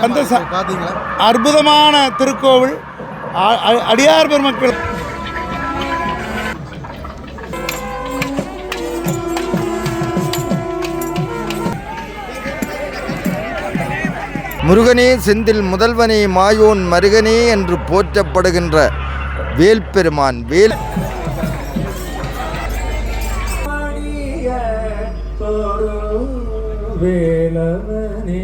அந்த அற்புதமான திருக்கோவில் அடியார் பெருமக்கள். முருகனே செந்தில் முதல்வனே மாயோன் மருகனே என்று போற்றப்படுகின்ற வேல்பெருமான் வேலவனே.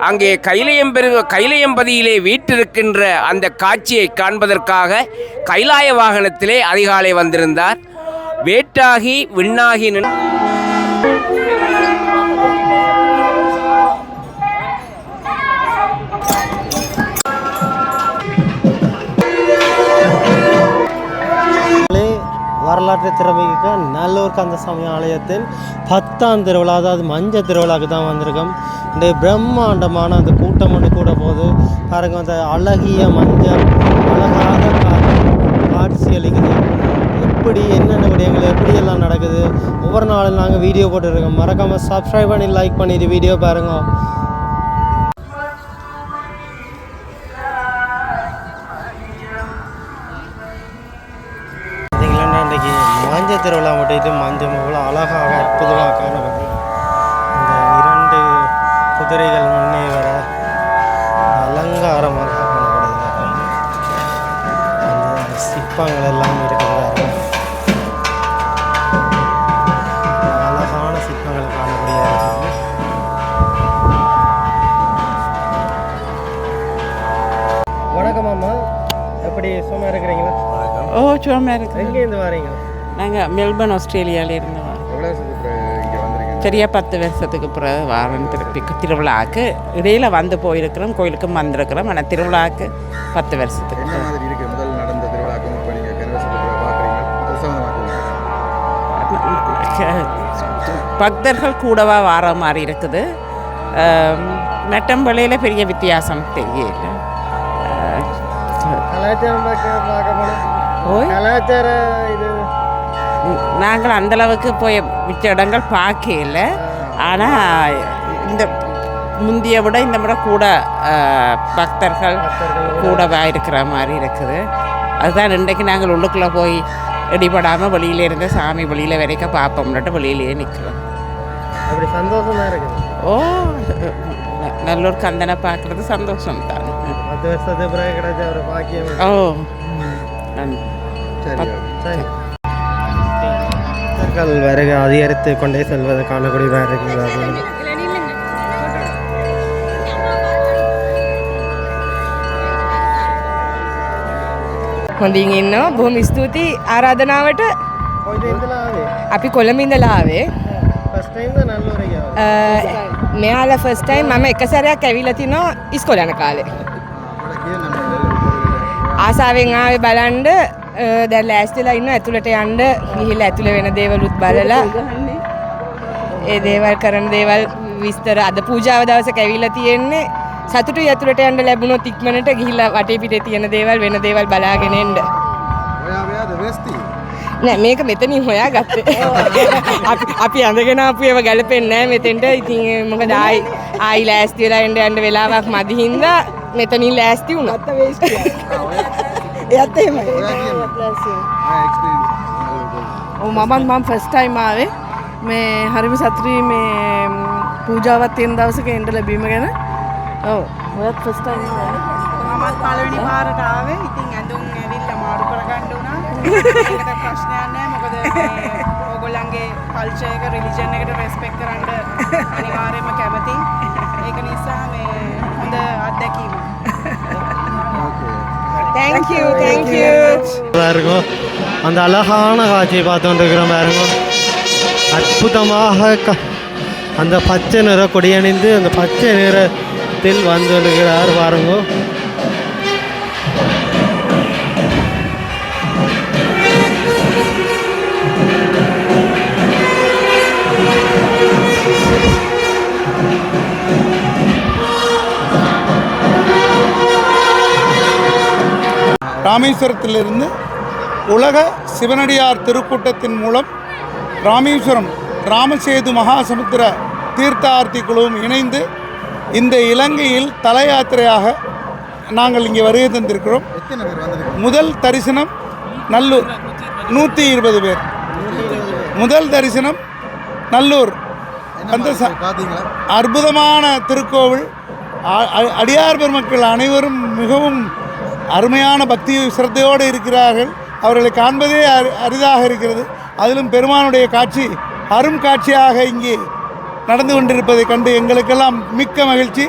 அங்கே கைலையம்பதியிலே வீற்றிருக்கின்ற அந்த காட்சியை காண்பதற்காக கைலாய வாகனத்திலே அதிகாலை வந்திருந்தார். வேட்டாகி விண்ணாகி வரலாற்று திறமைக்க நல்லூர் கந்தசாமி ஆலயத்தின் 10ஆம் திருவிழா, அதாவது மஞ்சள் திருவிழாவுக்கு தான் வந்திருக்கோம். இந்த பிரம்மாண்டமான அந்த கூட்டம் ஒன்று கூட போகுது பாருங்க. அந்த அழகிய மஞ்சள் அழகாக காட்சி அளிக்குது. எப்படி என்னென்ன விடயங்கள் எப்படியெல்லாம் நடக்குது ஒவ்வொரு நாளும் நாங்கள் வீடியோ போட்டுருக்கோம். மறக்காமல் சப்ஸ்கிரைப் பண்ணி லைக் பண்ணிட்டு வீடியோ பாருங்க. இன்றைக்கி மஞ்சள் திருவிழா மட்டும் மஞ்சள் அவ்வளோ அழகாக அற்புதமாக காணப்படுது. இந்த 2 குதிரைகள் முன்னே வர அலங்காரமாக காணப்படுது. அந்த சிற்பங்கள் எல்லாம் இருக்கிறது. அழகான சிற்பங்கள் காணப்படுகிறது. வணக்கம் அம்மா, எப்படி சும்மா இருக்கிறீங்களா? ஓ சும்மா இருக்கு. எங்கேருந்து வரீங்க? நாங்கள் மெல்பர்ன் ஆஸ்திரேலியாவிலேருந்து வரோம். சரியா 10 வருஷத்துக்கு பிறகு வாரம் திருப்பி திருவிழாவுக்கு இடையில் வந்து போயிருக்கிறோம். கோயிலுக்கும் வந்திருக்கிறோம். ஆனால் திருவிழாவுக்கு 10 வருஷத்துக்கு. பக்தர்கள் கூடவா வார மாதிரி இருக்குது. மெட்டம்பள்ளியில் பெரிய வித்தியாசம் தெரியல. நாங்கள் அந்தளவுக்கு போய் மிச்ச இடங்கள் பார்க்கல. ஆனால் இந்த முந்திய விட இந்த முறை கூட பக்தர்கள் கூடவா இருக்கிற மாதிரி இருக்குது. அதுதான் இன்றைக்கு நாங்கள் உள்ளுக்குள்ளே போய் இடிபடாமல் வெளியில இருந்த சாமி வெளியில் வரைக்கும் பார்ப்போம்னுட்டு வெளியிலேயே நிற்கிறோம். அப்படி சந்தோஷமாக இருக்குது. ஓ நல்லூர் கந்தனை பார்க்குறது சந்தோஷம் தான். 10 வருஷத்துக்கு பிறகு கிடைச்ச ஒரு பாக்கியம். ஓ பக்தர்கள் வருகை அதிகரித்து கொண்டே செல்வது காணக்கூடியதாக இருக்கிறது. හොඳින් ඉන්නවා. බොහොම ස්තුතියි ආරාධනාවට. අපි කොළඹ ඉඳලා ආවේ. ෆස්ට් ටයිම් ද නල්ලෝර ගියා? මෙයාලා ෆස්ට් ටයිම් මම එක සැරයක් ඇවිල්ලා තිනවා ඉස්කෝලේ යන කාලේ. ආසාවෙන් ආවේ බලන්න. දැන් ලෑස්තිලා ඉන්නවා ඇතුළට යන්න. ගිහිල්ලා ඇතුළේ වෙන දේවලුත් බලලා ඒ දේවල් කරන දේවල් විස්තර අද පූජාව දවසක ඇවිල්ලා තියෙන්නේ. සතුටුයි ඇතුළට යන්න ලැබුණොත් ඉක්මනට ගිහිල්ලා වටේ පිටේ තියෙන දේවල් වෙන දේවල් බලාගෙන එන්න. ඔයාද වෙස්ටි? නෑ මේක මෙතනින් හොයාගත්තේ. අපි අඳගෙන ආපු ඒවා ගැලපෙන්නේ නෑ මෙතෙන්ට. ඉතින් මොකද ආයි ලෑස්ති වෙලා යන්න වෙලාවක් මදි හින්දා මෙතනින් ලෑස්ති වුණා. අත වෙස්ටි. එයත් එහෙමයි. මම ෆස්ට් ටයිම් ආවේ. මේ හරිම සතුටුයි මේ පූජාවක් තියෙන දවසක එන්න ලැබීම ගැන. ඔව් ඔයත් ෆස්ට් ටයිම් ආවේ. මමත් පළවෙනි පාරට ආවේ. ඉතින් ඇඳුම් ඇවිල්ලා මාරු කරගන්න උනා. ඒකට ප්‍රශ්නයක් නැහැ. මොකද මේ ඕගොල්ලන්ගේ කල්චර් එක රිලිජන් එකට රෙස්පෙක්ට් කරන්න අනිවාර්යයෙන්ම කැමතියි. ඒක නිසා මේ හොඳ අත්දැකීමක්. Thank you. பாருங்க அந்த அழகான காட்சியை பார்த்துட்டு இருக்கிறோம். பாருங்க அற்புதமாக அந்த பச்சை நிற கொடியணிந்து அந்த பச்சை நிறத்தில் வந்துருக்கிறார். பாருங்க ராமேஸ்வரத்திலிருந்து உலக சிவனடியார் திருக்கூட்டத்தின் மூலம் ராமேஸ்வரம் ராமசேது மகாசமுத்திர தீர்த்தார்த்தி குழுவும் இணைந்து இந்த இலங்கையில் தல யாத்திரையாக நாங்கள் இங்கே வருகை தந்திருக்கிறோம். முதல் தரிசனம் நல்லூர் 120 பேர். முதல் தரிசனம் நல்லூர். அந்த அற்புதமான திருக்கோவில். அடியார் பெருமக்கள் அனைவரும் மிகவும் அருமையான பக்தி சிரத்தையோடு இருக்கிறார்கள். அவர்களை காண்பதே அரிதாக இருக்கிறது. அதிலும் பெருமானுடைய காட்சி அரும் காட்சியாக இங்கே நடந்து கொண்டிருப்பதை கண்டு எங்களுக்கெல்லாம் மிக்க மகிழ்ச்சி.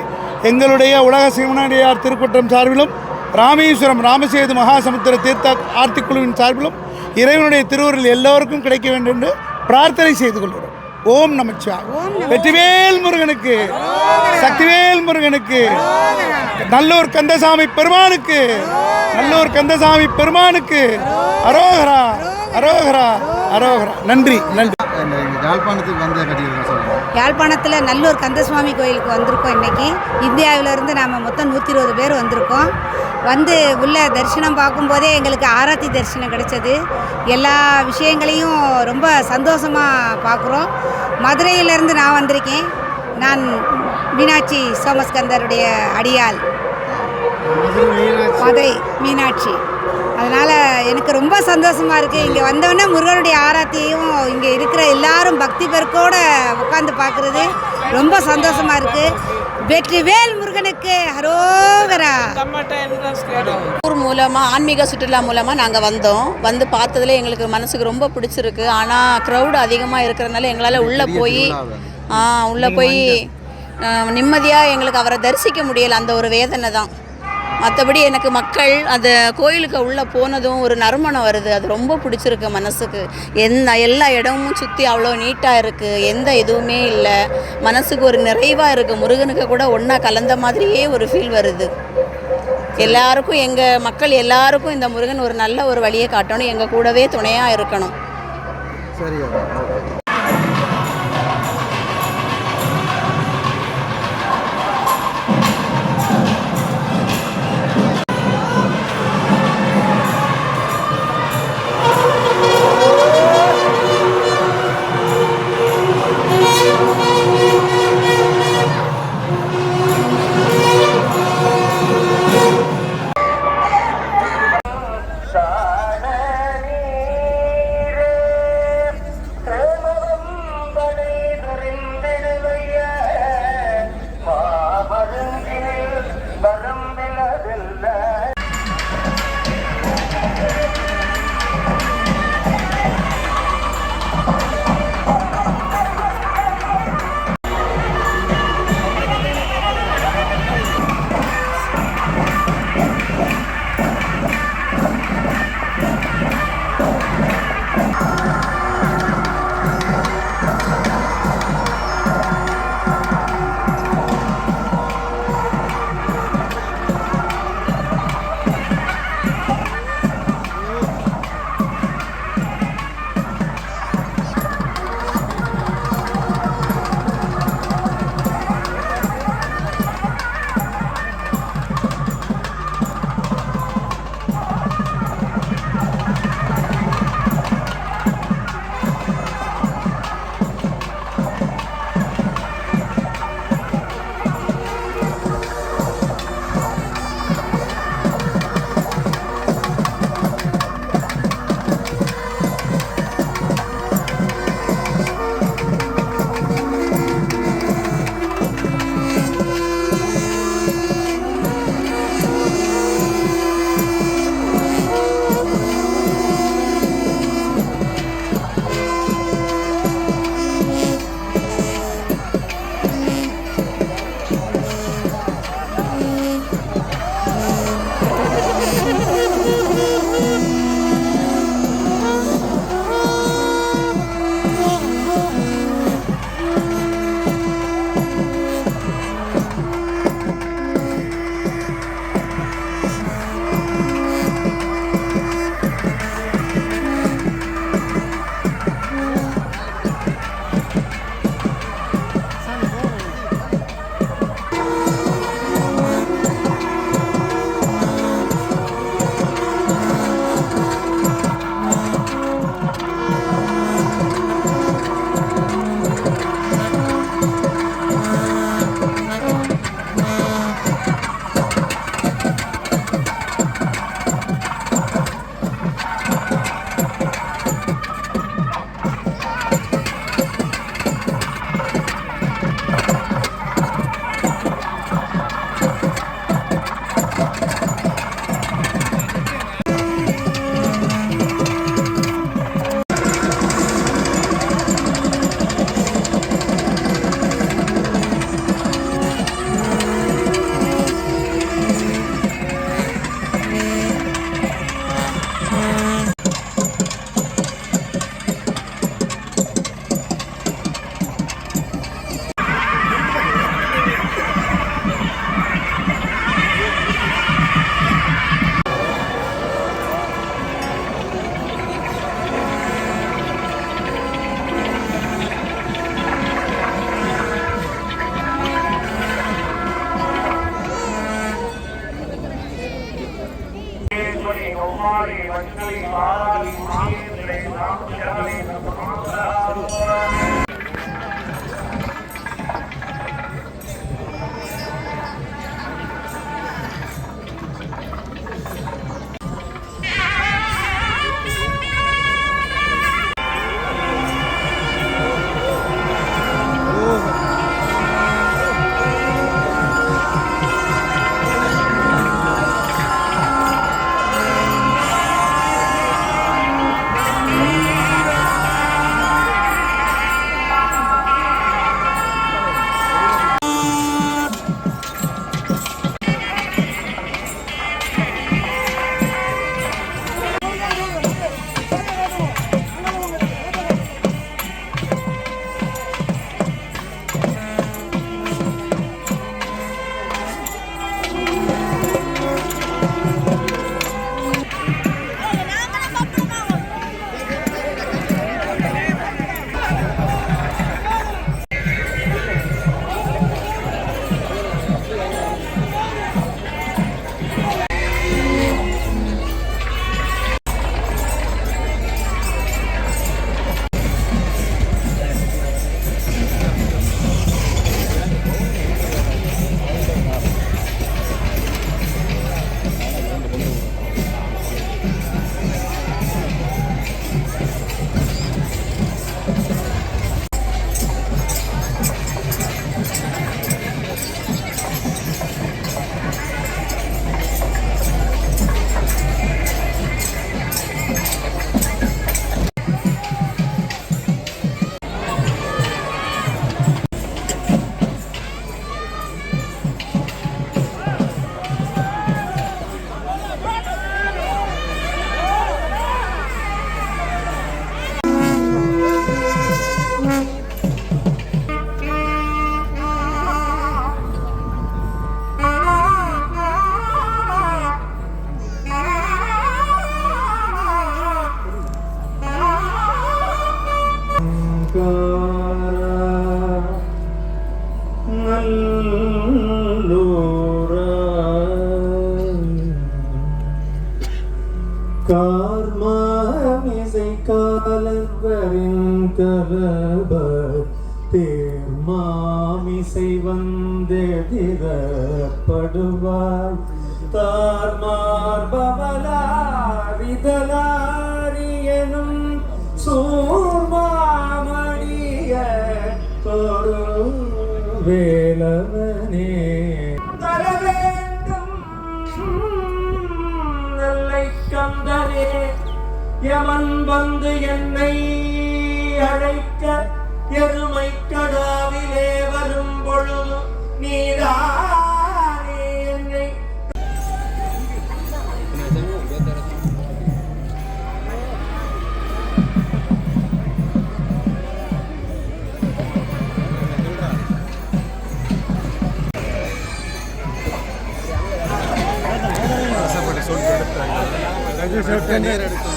எங்களுடைய உலக சிவனடியார் திருக்கூட்டம் சார்பிலும் ராமேஸ்வரம் ராமசேது மகாசமுத்திர தீர்த்த ஆர்த்தி குழுவின் சார்பிலும் இறைவனுடைய திருவுருள் எல்லோருக்கும் கிடைக்க வேண்டும் என்று பிரார்த்தனை செய்து கொள்கிறோம். ஓம் நமச்சிவாய. வெற்றிவேல் முருகனுக்கு, சக்திவேல் முருகனுக்கு, நல்லூர் கந்தசாமி பெருமானுக்கு, நல்லூர் கந்தசாமி பெருமானுக்கு அரோகரா அரோகரா அரோகரா. நன்றி நன்றி. யாழ்ப்பாணத்துக்கு வந்த கட்டியிருக்கோம் சொல்லுங்கள். யாழ்ப்பாணத்தில் நல்லூர் கந்தசுவாமி கோயிலுக்கு வந்திருக்கோம். இன்றைக்கி இந்தியாவிலேருந்து நாம் மொத்தம் 120 பேர் வந்திருக்கோம். வந்து உள்ள தரிசனம் பார்க்கும்போதே எங்களுக்கு ஆராத்தி தரிசனம் கிடைச்சது. எல்லா விஷயங்களையும் ரொம்ப சந்தோஷமாக பார்க்குறோம். மதுரையிலேருந்து நான் வந்திருக்கேன். நான் மீனாட்சி சோமஸ்கந்தருடைய அடியாள், மதுரை மீனாட்சி. அதனால் எனக்கு ரொம்ப சந்தோஷமாக இருக்குது. இங்கே வந்தோடனே முருகனுடைய ஆராத்தியையும் இங்கே இருக்கிற எல்லாரும் பக்தி பெருக்கோடு உட்காந்து பார்க்குறது ரொம்ப சந்தோஷமாக இருக்குது. வெற்றிவேல் முருகனுக்கு ஹரோகரா. ஊர் மூலமாக ஆன்மீக சுற்றுலா மூலமாக நாங்கள் வந்தோம். வந்து பார்த்ததுல எங்களுக்கு மனசுக்கு ரொம்ப பிடிச்சிருக்கு. ஆனால் க்ரௌடு அதிகமாக இருக்கிறதுனால எங்களால் உள்ளே போய் நிம்மதியாக எங்களுக்கு அவரை தரிசிக்க முடியலை. அந்த ஒரு வேதனை தான். மற்றபடி எனக்கு மக்கள் அந்த கோயிலுக்கு உள்ளே போனதும் ஒரு நறுமணம் வருது. அது ரொம்ப பிடிச்சிருக்கு மனசுக்கு. எல்லா இடமும் சுற்றி அவ்வளோ நீட்டாக இருக்குது. எந்த இதுவுமே இல்லை. மனசுக்கு ஒரு நிறைவாக இருக்குது. முருகனுக்கு கூட ஒன்றா கலந்த மாதிரியே ஒரு ஃபீல் வருது. எல்லாருக்கும் எங்கள் மக்கள் எல்லாருக்கும் இந்த முருகன் ஒரு நல்ல ஒரு வழியை காட்டணும். எங்கள் கூடவே துணையாக இருக்கணும். சரியா. கார்மாமிசை காலவரின் கலபர் தேர்மாமிசை வந்தெதிரப்படுவார் தார்மார்பவலாரிதலாரியனும் சூர்மாமணிய தொடு வேலவனே தர வேண்டும் நல்லை கந்தனே யமன் வந்து என்னை அழைக்க எருமை கடாவிலே வரும் பொழுது நீதானே என்னை நீர் எடுத்து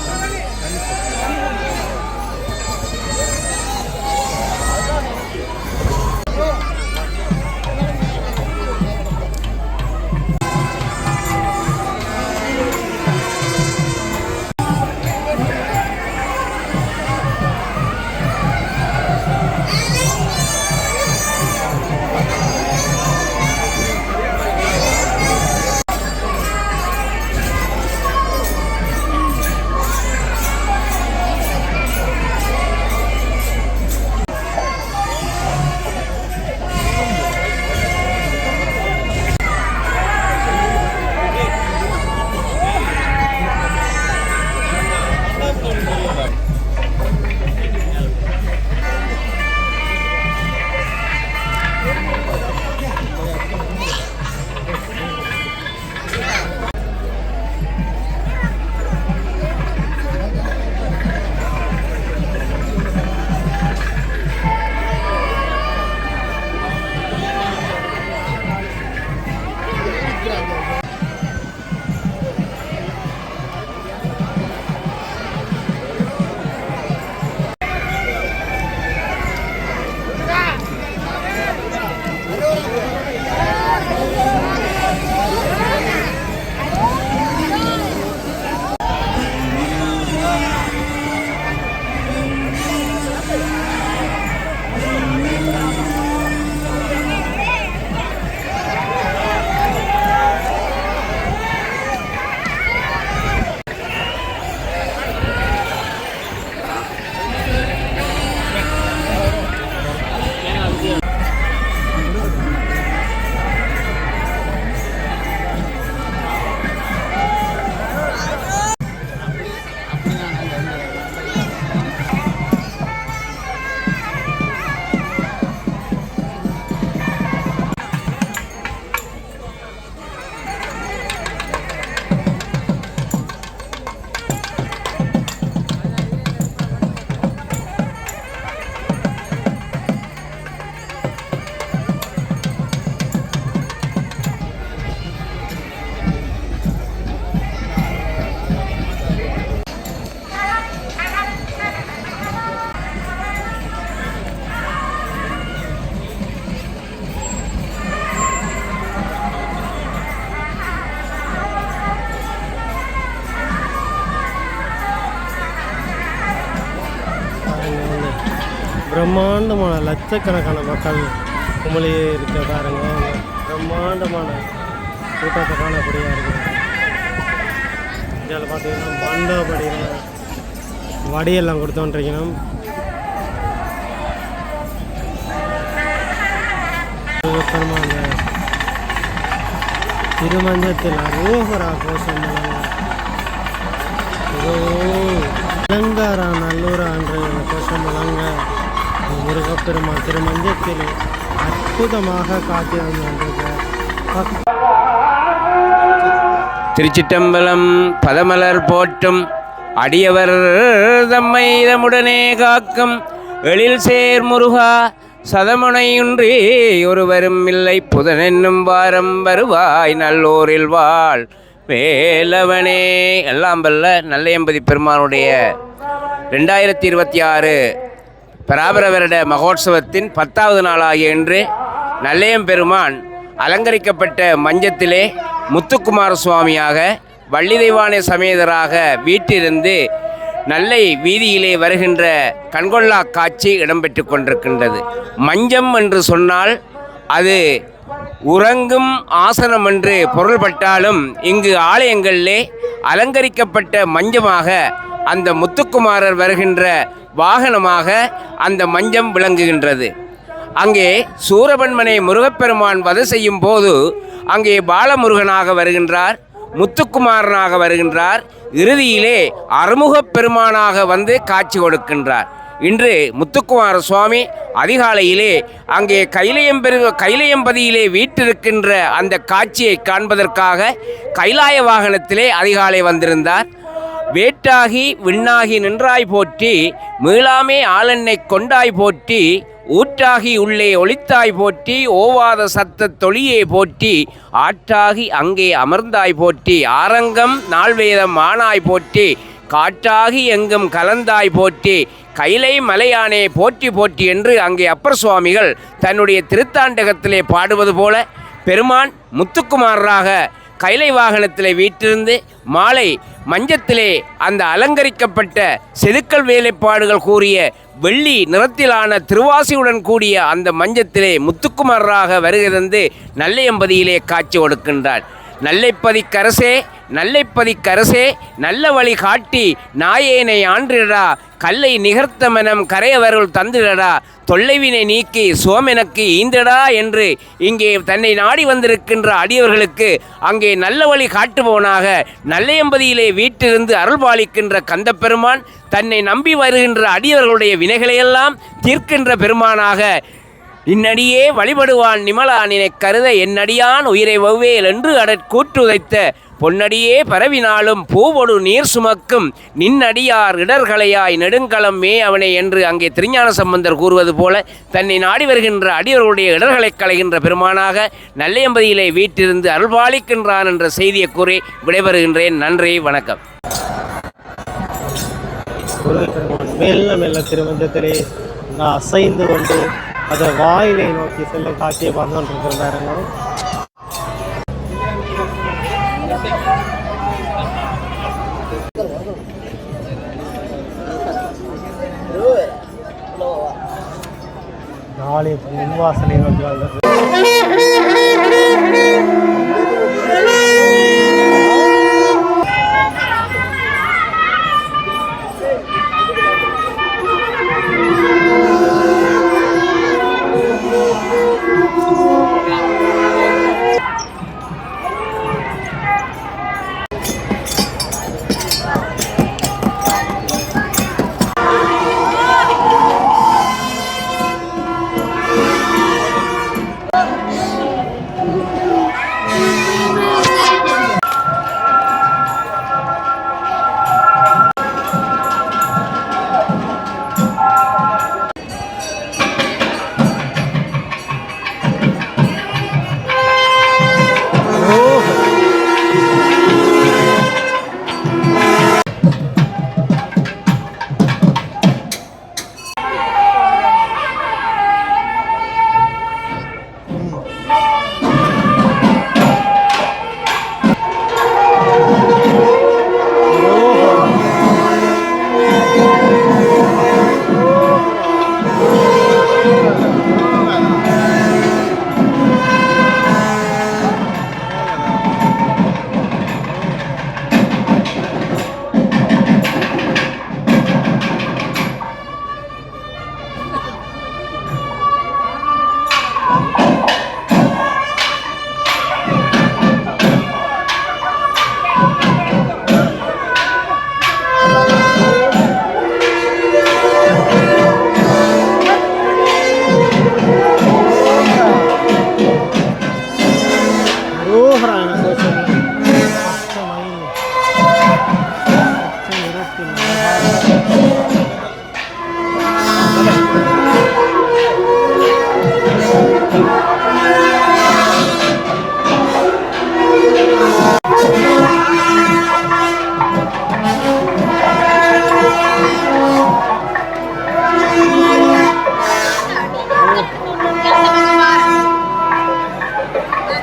பிரம்மாண்டமான லட்சக்கணக்கான மக்கள் குமளியே இருக்க பாருங்க. பிரம்மாண்டமான கூட்டத்தை காணக்கூடியா இருக்குது. இதில் பார்த்தீங்கன்னா மண்டபடியில் வடியெல்லாம் கொடுத்தோன்றிக்கணும். அந்த திருமஞ்சத்தில் அரோகரா கோஷம் அலங்காரா நல்லூரா என்ற கோஷம் வழங்க முருகப்பெருமான் திருமஞ்சத்தில் அற்புதமாக காட்சி வந்திருக்கிறார். திருச்சிட்டம்பலம் பதமலர் போற்றும் அடியவர் தம்மை தம்முடனே காக்கும் எழில் சேர் முருகா சதமுனையுன்றி ஒருவரும் இல்லை புதனென்னும் வாரம் வருவாய் நல்லூரில் வாழ் வேலவனே. எல்லாம் வல்ல நல்லையம்பதி பெருமானுடைய 2026 பராபர வருட மகோத்சவத்தின் 10வது நாளாகிய இன்று நல்லையம்பெருமான் அலங்கரிக்கப்பட்ட மஞ்சத்திலே முத்துக்குமார சுவாமியாக வள்ளி தெய்வானை சமேதராக வீட்டிலிருந்து நல்லை வீதியிலே வருகின்ற கண்கொள்ளா காட்சி இடம்பெற்று கொண்டிருக்கின்றது. மஞ்சம் என்று சொன்னால் அது உறங்கும் ஆசனம் என்று பொருள்பட்டாலும் இங்கு ஆலயங்களிலே அலங்கரிக்கப்பட்ட மஞ்சமாக அந்த முத்துக்குமாரர் வருகின்ற வாகனமாக அந்த மஞ்சம் விளங்குகின்றது. அங்கே சூரபன்மனை முருகப்பெருமான் வதை செய்யும் போது அங்கே பாலமுருகனாக வருகின்றார், முத்துக்குமாரனாக வருகின்றார், இறுதியிலே அறுமுகப் பெருமானாக வந்து காட்சி கொடுக்கின்றார். இன்று முத்துக்குமார சுவாமி அதிகாலையிலே அங்கே கைலையம்பதியிலே வீற்றிருக்கின்ற அந்த காட்சியை காண்பதற்காக கைலாய வாகனத்திலே அதிகாலை வந்திருந்தார். வேட்டாகி விண்ணாகி நின்றாய் போற்றி, மீளாமே ஆளென்னை கொண்டாய் போற்றி, ஊற்றாகி உள்ளே ஒளித்தாய் போற்றி, ஓவாத சத்த தொழியே போற்றி, ஆற்றாகி அங்கே அமர்ந்தாய் போற்றி, ஆரங்கம் நால்வேதம் ஆனாய் போற்றி, காற்றாகி எங்கும் கலந்தாய் போற்றி, கைலை மலையானே போற்றி போற்றி என்று அங்கே அப்பர் சுவாமிகள் தன்னுடைய திருத்தாண்டகத்திலே பாடுவது போல பெருமான் முத்துக்குமாரராக கைலை வாகனத்திலே வீற்றிருந்து மாலை மஞ்சத்திலே அந்த அலங்கரிக்கப்பட்ட செதுக்கல் வேலைப்பாடுகள் கூறிய வெள்ளி நிறத்திலான திருவாசியுடன் கூடிய அந்த மஞ்சத்திலே முத்துக்குமாரராக வருகை தந்து நல்லையம்பதியிலே காட்சி கொடுக்கின்றார். நல்லைப்பதிக்கரசே நல்லைப்பதிக்கரசே நல்ல வழி காட்டி நாயேனை ஆன்றிடா, கல்லை நிகர்த்த மனம் கரையவருள் தந்திடடா, தொல்லைவினை நீக்கி சோமெனக்கு ஈந்தடா என்று இங்கே தன்னை நாடி வந்திருக்கின்ற அடியவர்களுக்கு அங்கே நல்ல வழி காட்டுபவனாக நல்லையம்பதியிலே வீட்டிலிருந்து அருள்பாலிக்கின்ற கந்தப்பெருமான் தன்னை நம்பி வருகின்ற அடியவர்களுடைய வினைகளையெல்லாம் தீர்க்கின்ற பெருமானாக இன்னடியே வழிபடுவான் நிமலானினை கருத என்னடியான் உயிரை வவ்வேல் என்று கூற்றுதைத்த பொன்னடியே பரவினாலும் பூவொடு நீர் சுமக்கும் நின்னடியார் இடர்களையாய் நெடுங்களம் மே அவனை என்று அங்கே திருஞான சம்பந்தர் கூறுவது போல தன்னை நாடி வருகின்ற அடியவர்களுடைய இடர்களை களைகின்ற பெருமானாக நல்லையம்பதியிலே வீட்டிலிருந்து அருள்பாலிக்கின்றான் என்ற செய்தியை கூறி விடைபெறுகின்றேன். நன்றி, வணக்கம். மெல்ல மெல்ல திருமஞ்சத்திலே அசைந்து கொண்டு அதை வாயிலை நோக்கி செல்ல காட்சியை பார்த்து கொண்டிருக்கிறாருங்க. ஆலயத்தின் முன்வாசலை நோக்கி வந்தது.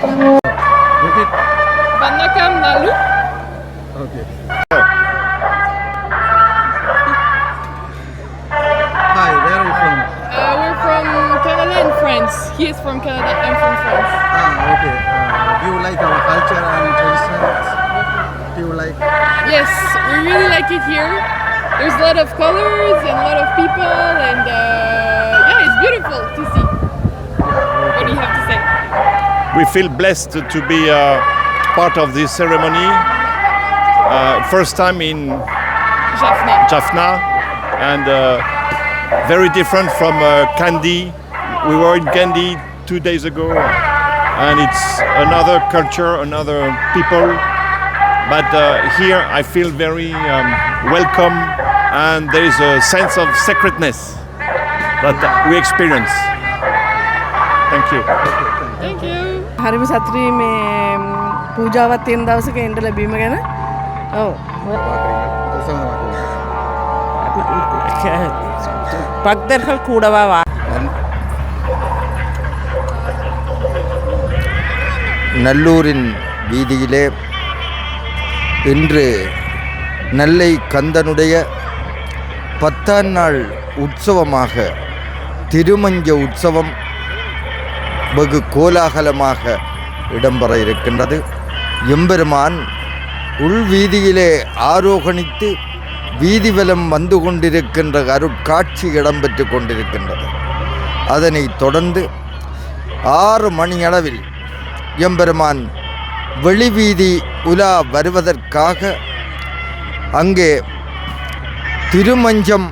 Repeat. Vanakkam Nalu. Okay. Hi, where are you from? We're from Canada and France. He is from Canada. I'm from France. Okay. Do you like our culture and traditions? Do you like? Yes, we really like it here. There's a lot of colors and a lot of people, and yeah, it's beautiful to see. What do you have to say? We feel blessed to be part of this ceremony. First time in Jaffna, and very different from Kandy. We were in Kandy 2 days ago, and it's another culture, another people. But here I feel very welcome, and there is a sense of sacredness that we experience. Thank you. Thank you. හරිම සතුටුයි මේ පූජාවක් තියෙන දවසක එන්න ලැබීම ගැන. ඔව්. பக்தர்கள் கூடவா வா நல்லூரின் வீதியிலே இன்று நெல்லை கந்தனுடைய 10ஆம் நாள் உற்சவமாக திருமஞ்ச உற்சவம் வெகு கோலாகலமாக இடம்பெற இருக்கின்றது. எம்பெருமான் உள்வீதியிலே ஆரோகணித்து வீதிவலம் வந்து கொண்டிருக்கின்ற அருட்காட்சி இடம்பெற்று கொண்டிருக்கின்றது. அதனைத் தொடர்ந்து 6 மணியளவில் எம்பெருமான் வெளிவீதி உலா வருவதற்காக அங்கே திருமஞ்சம்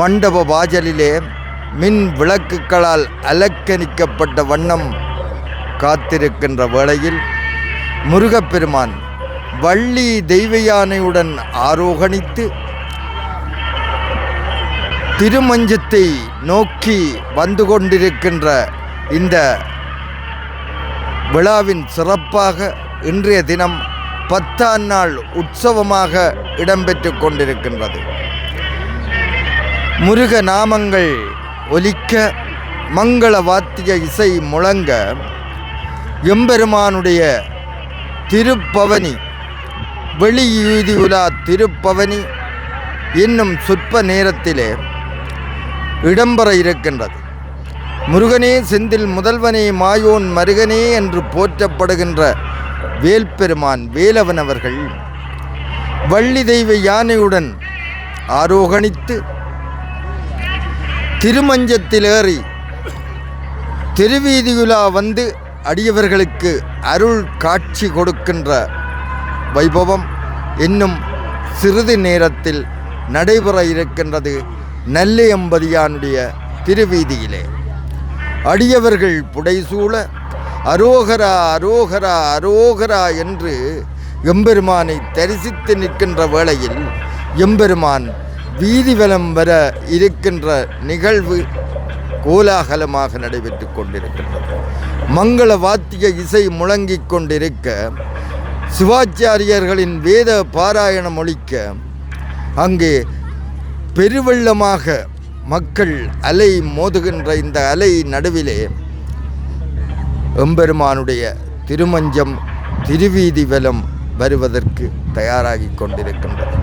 மண்டப வாசலிலே மின் விளக்குகளால் அலங்கரிக்கப்பட்ட வண்ணம் காத்திருக்கின்ற வேளையில் முருகப்பெருமான் வள்ளி தெய்வ யானையுடன் ஆரோகணித்து திருமஞ்சத்தை நோக்கி வந்து கொண்டிருக்கின்ற இந்த விழாவின் சிறப்பாக இன்றைய தினம் 10ஆம் நாள் உற்சவமாக இடம்பெற்று கொண்டிருக்கின்றது. முருக நாமங்கள் ஒலிக்க, மங்கள வாத்திய இசை முழங்க, எம்பெருமானுடைய திருப்பவனி வெளியூதி உலா திருப்பவனி இன்னும் சொற்ப நேரத்திலே இடம்பெற இருக்கின்றது. முருகனே செந்தில் முதல்வனே மாயோன் மருகனே என்று போற்றப்படுகின்ற வேல்பெருமான் வேலவன் அவர்கள் வள்ளி தெய்வ யானையுடன் ஆரோகணித்து திருமஞ்சத்திலேறி திருவீதியுலா வந்து அடியவர்களுக்கு அருள் காட்சி கொடுக்கின்ற வைபவம் இன்னும் சிறிது நேரத்தில் நடைபெற இருக்கின்றது. நெல்லையம்பதியானுடைய திருவீதியிலே அடியவர்கள் புடைசூழ அரோகரா அரோகரா அரோகரா என்று எம்பெருமானை தரிசித்து நிற்கின்ற வேளையில் எம்பெருமான் வீதிவலம் வர இருக்கின்ற நிகழ்வு கோலாகலமாக நடைபெற்று கொண்டிருக்கின்றது. மங்கள வாத்திய இசை முழங்கிக் கொண்டிருக்க, சிவாச்சாரியர்களின் வேத பாராயணம் ஒலிக்க, அங்கே பெருவெள்ளமாக மக்கள் அலை மோதுகின்ற இந்த அலை நடுவிலே எம்பெருமானுடைய திருமஞ்சம் திருவீதி வலம் வருவதற்கு தயாராகி கொண்டிருக்கின்றது.